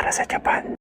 para sa Japan.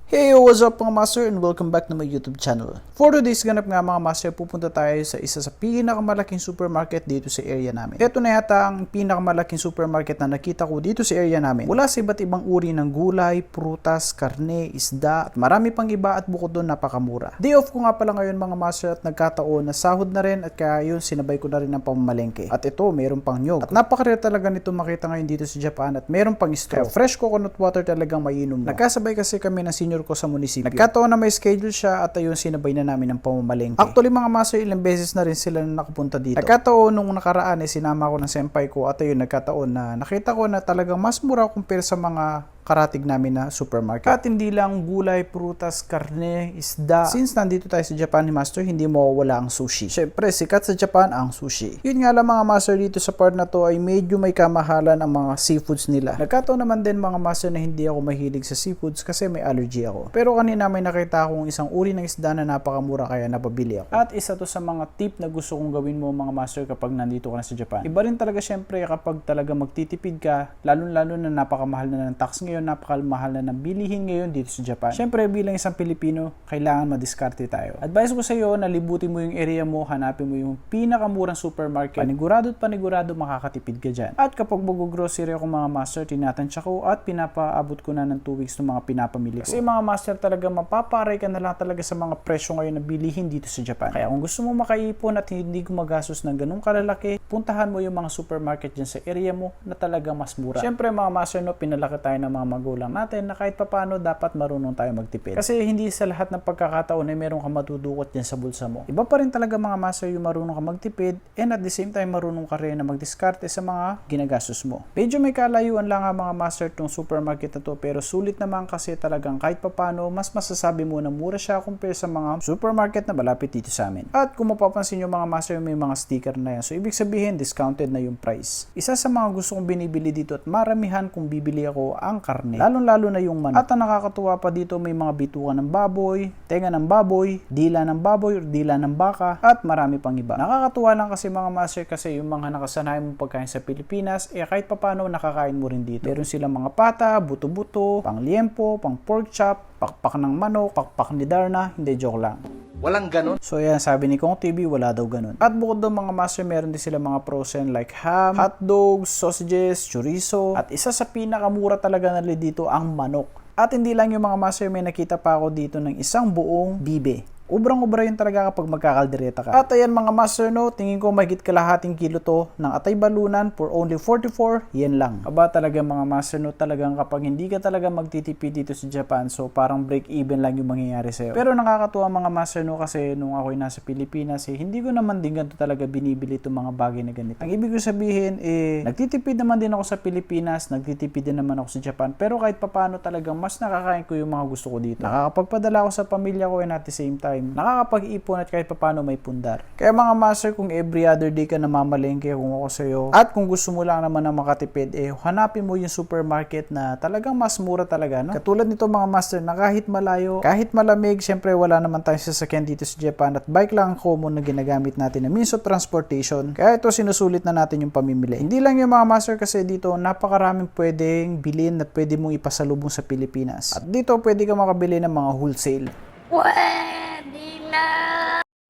Hey, what's up mga master and welcome back na my YouTube channel. For today's ganap nga mga master, pupunta tayo sa isa sa pinakamalaking supermarket dito sa area namin. Ito na yata ang pinakamalaking supermarket na nakita ko dito sa area namin. Mula sa iba't ibang uri ng gulay, prutas, karne, isda, at marami pang iba at bukod doon napakamura. Day off ko nga pala ngayon mga master at nagkataon na sahod na rin at kaya yun sinabay ko na rin ng pamamalengke. At ito, mayroon pang nyog. At napakarare talaga nito makita ngayon dito sa Japan at mayroon pang straw. Kaya fresh coconut water talagang maiinom mo. Nagkasabay kasi kami ng senior ko sa munisipyo. Nagkataon na may schedule siya at ayun sinabay na namin ng pamamalengke. Actually mga master, ilang beses na rin sila na nakapunta dito. Nagkataon nung nakaraan sinama ko ng senpai ko at ayun nagkataon na nakita ko na talagang mas mura compare sa mga karatig namin na supermarket. At hindi lang gulay, prutas, karne, isda. Since nandito tayo sa Japan ni Master, hindi mawawala ang sushi. Syempre, sikat sa Japan ang sushi. Yun nga lang mga master, dito sa part na to ay medyo may kamahalan ang mga seafoods nila. Nagkataon naman din mga master na hindi ako mahilig sa seafoods kasi may allergy ako. Pero kanina may nakita akong isang uri ng isda na napakamura kaya napabili ako. At isa to sa mga tip na gusto kong gawin mo mga master kapag nandito ka na sa Japan. Iba rin talaga syempre kapag talaga magtitipid ka, lalo na napakamahal na ng tax ngayon, napakamahal na ng bilihin ngayon dito sa Japan. Syempre bilang isang Pilipino, kailangan madiskarte tayo. Advice ko sa iyo na libutin mo yung area mo, hanapin mo yung pinakamurang supermarket. Panigurado makakatipid ka dyan. At kapag mag-grocery ako mga master, tinatansya ko at pinapaabot ko na ng 2 weeks ng mga pinapamili ko. Kasi mga master talaga mapaparay ka na lang talaga sa mga presyo ngayon na bilihin dito sa Japan. Kaya kung gusto mo makaipon at hindi gumagastos ng ganung kalalaki, puntahan mo yung mga supermarket dyan sa area mo na talaga mas mura. Syempre mga master, no, pinalaki tayo ng mga magulang natin na kahit papano dapat marunong tayo magtipid. Kasi hindi sa lahat ng pagkakataon ay meron ka matudukot dyan sa bulsa mo. Iba pa rin talaga mga master yung marunong ka magtipid and at the same time marunong ka rin na magdiskarte sa mga ginagastos mo. Medyo may kalayuan lang nga mga master tong supermarket na to pero sulit naman kasi talagang kahit papano mas masasabi mo na mura siya compare sa mga supermarket na malapit dito sa amin. At kung mapapansin nyo mga master may mga sticker na yan. So ibig sabihin discounted na yung price. Isa sa mga gusto kong binibili dito at maramihan kung bibili ako ang karne. Lalo na yung manok. At ang nakakatuwa pa dito may mga bitukan ng baboy, tenga ng baboy, dila ng baboy or dila ng baka at marami pang iba. Nakakatuwa lang kasi mga master kasi yung mga nakasanayan mong pagkain sa Pilipinas kahit papano nakakain mo rin dito. Meron silang mga pata, buto-buto, pang liempo, pang pork chop, pakpak ng manok, pakpak ni Darna, hindi joke lang. Walang ganun. So yan, sabi ni Kong TV, wala daw ganun. At bukod doon mga master, meron din sila mga frozen like ham, hotdogs, sausages, chorizo. At isa sa pinakamura talaga nila dito ang manok. At hindi lang yung mga master, may nakita pa ako dito ng isang buong bibe. Ubrang-ubra yun talaga kapag magkakaldereta ka. At ayan mga master, no, tingin ko mahigit kalahating kilo to ng atay balunan for only 44 yen lang. Aba talaga mga master, no, talagang kapag hindi ka talaga magtitipid dito sa Japan, so parang break even lang yung mangyayari sa'yo. Pero nakakatuwa mga master, no, kasi nung ako'y nasa Pilipinas, hindi ko naman din ganito talaga binibili itong mga bagay na ganito. Ang ibig ko sabihin, nagtitipid naman din ako sa Pilipinas, nagtitipid din naman ako sa Japan, pero kahit papano talagang mas nakakain ko yung mga gusto ko dito. Nakakapagpadala ako sa pamilya ko and at the same time, nakakapag-ipon at kahit papano may pundar. Kaya mga master, kung every other day ka namamalengke kung ako sa'yo, at kung gusto mo lang naman na makatipid, hanapin mo yung supermarket na talagang mas mura talaga, no? Katulad nito mga master na kahit malayo, kahit malamig, syempre wala naman tayong sasakyan dito sa Japan at bike lang ang common na ginagamit natin na means of transportation. Kaya ito sinusulit na natin yung pamimili. Hindi lang yung mga master kasi dito napakaraming pwedeng bilhin at pwede mong ipasalubong sa Pilipinas. At dito pwede ka makabili ng mga wholesale.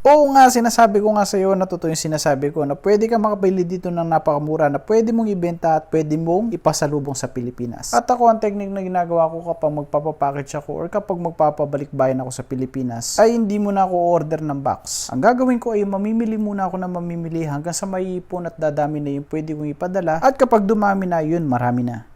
Oo nga, sinasabi ko nga sa iyo na totoo yung sinasabi ko na pwede ka makabili dito ng napakamura na pwede mong ibenta at pwede mong ipasalubong sa Pilipinas. At ako ang technique na ginagawa ko kapag magpapapackage ako or kapag magpapabalik bayan ako sa Pilipinas ay hindi muna ako order ng box. Ang gagawin ko ay mamimili muna ako ng mamimili hanggang sa maiipon at dadami na yung pwede kong ipadala at kapag dumami na yun, marami na.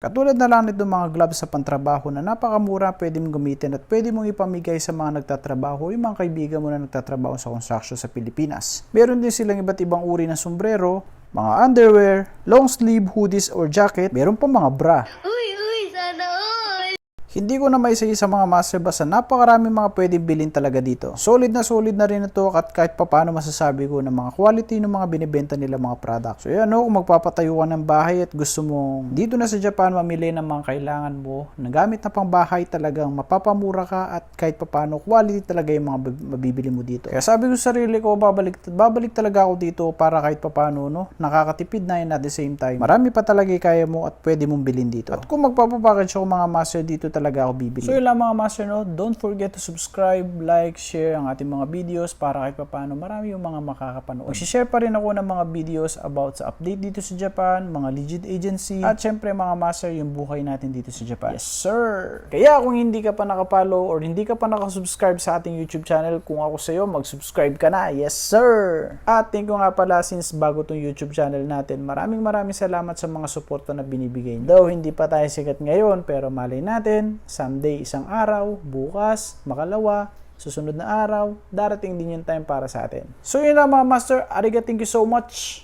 Katulad na lang nito mga gloves sa pantrabaho na napakamura, pwede mong gamitin at pwede mong ipamigay sa mga nagtatrabaho, yung mga kaibigan mo na nagtatrabaho sa construction sa Pilipinas. Meron din silang iba't ibang uri ng sombrero, mga underwear, long sleeve, hoodies or jacket, meron pa mga bra. Uy, sana all! Hindi ko na maisay sa mga master, basta napakarami mga pwedeng bilhin talaga dito. Solid na rin ito at kahit papaano masasabi ko ng mga quality ng mga binibenta nila mga products. So yan kung magpapatayo ka ng bahay at gusto mong dito na sa Japan mamili ng mga kailangan mo na gamit na pang bahay, talagang mapapamura ka at kahit papaano quality talaga yung mga mabibili mo dito. Kaya sabi ko sa sarili ko, babalik talaga ako dito para kahit papaano nakakatipid na yun at the same time. Marami pa talaga kaya mo at pwede mong bilhin dito. At kung magpapapackage ako mga master, dito talaga ako bibili. So yun lang mga master, don't forget to subscribe, like, share ang ating mga videos para kahit papaano marami yung mga makakapanood. Mag-share pa rin ako ng mga videos about sa update dito sa Japan, mga legit agency, at syempre mga master, yung buhay natin dito sa Japan. Yes sir! Kaya kung hindi ka pa nakapollow or hindi ka pa nakasubscribe sa ating YouTube channel, kung ako sa'yo, mag-subscribe ka na. Yes sir! At thank you nga pala, since bago tong YouTube channel natin, maraming salamat sa mga suporta na binibigay. Though hindi pa tayo sikat ngayon, pero malay natin, someday isang araw, bukas, makalawa, susunod na araw, darating din yung time para sa atin. So yun lang mga master, arigatou, thank you so much!